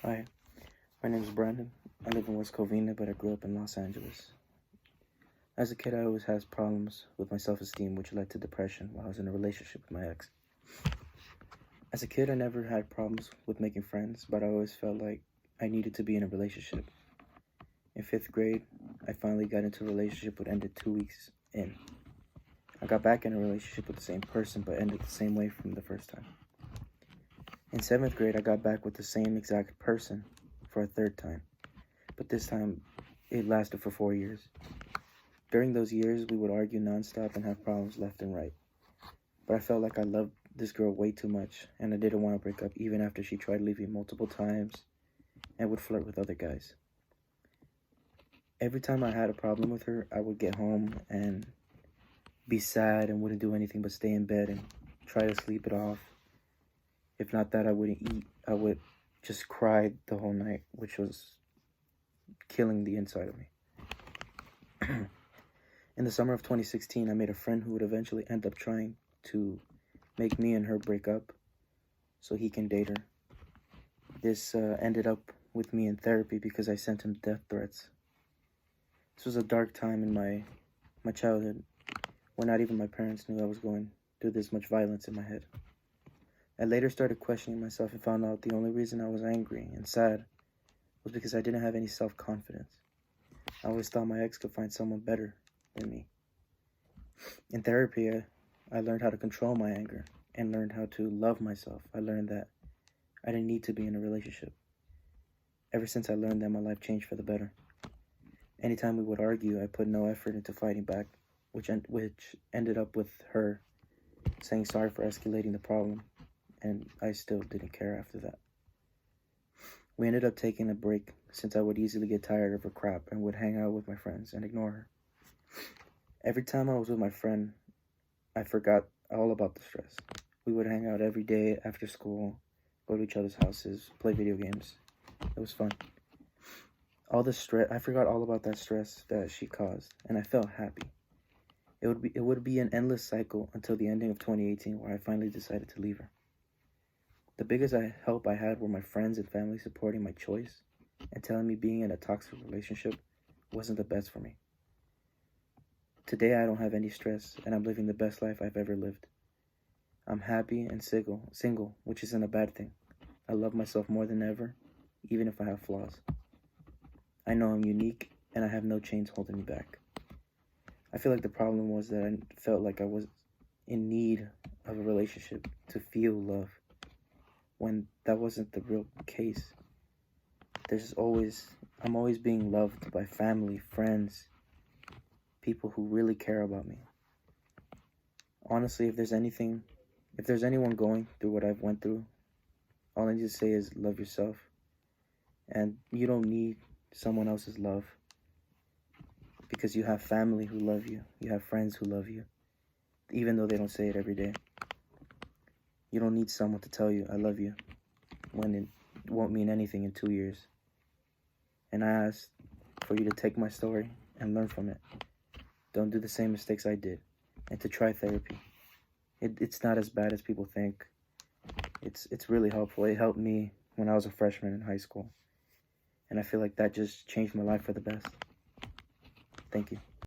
Hi, my name is Brandon. I live in West Covina, but I grew up in Los Angeles. As a kid, I always had problems with my self-esteem, which led to depression while I was in a relationship with my ex. As a kid, I never had problems with making friends, but I always felt like I needed to be in a relationship. In 5th grade, I finally got into a relationship but ended 2 weeks in. I got back in a relationship with the same person but ended the same way from the first time. In 7th grade, I got back with the same exact person for a third time, but this time it lasted for 4 years. During those years, we would argue nonstop and have problems left and right. But I felt like I loved this girl way too much, and I didn't want to break up even after she tried leaving multiple times and would flirt with other guys. Every time I had a problem with her, I would get home and be sad and wouldn't do anything but stay in bed and try to sleep it off. If not that, I wouldn't eat. I would just cry the whole night, which was killing the inside of me. In the summer of 2016, I made a friend who would eventually end up trying to make me and her break up so he can date her. This ended up with me in therapy because I sent him death threats. This was a dark time in my childhood where not even my parents knew I was going through this much violence in my head. I later started questioning myself and found out the only reason I was angry and sad was because I didn't have any self-confidence. I always thought my ex could find someone better than me. In therapy, I learned how to control my anger and learned how to love myself. I learned that I didn't need to be in a relationship. Ever since I learned that, my life changed for the better. Anytime we would argue, I put no effort into fighting back, which ended up with her saying sorry for escalating the problem, and I still didn't care after that. We ended up taking a break since I would easily get tired of her crap and would hang out with my friends and ignore her. Every time I was with my friend, I forgot all about the stress. We would hang out every day after school, go to each other's houses, play video games. It was fun. I forgot all about that stress that she caused, and I felt happy. It would be an endless cycle until the ending of 2018 where I finally decided to leave her. The biggest help I had were my friends and family supporting my choice and telling me being in a toxic relationship wasn't the best for me. Today I don't have any stress and I'm living the best life I've ever lived. I'm happy and single, which isn't a bad thing. I love myself more than ever, even if I have flaws. I know I'm unique and I have no chains holding me back. I feel like the problem was that I felt like I was in need of a relationship to feel love, when that wasn't the real case. I'm always being loved by family, friends, people who really care about me. Honestly, if there's anyone going through what I've went through, all I need to say is love yourself. And you don't need someone else's love because you have family who love you. You have friends who love you, even though they don't say it every day. You don't need someone to tell you, I love you, when it won't mean anything in 2 years. And I ask for you to take my story and learn from it. Don't do the same mistakes I did, and to try therapy. It's not as bad as people think. It's really helpful. It helped me when I was a freshman in high school. And I feel like that just changed my life for the best. Thank you.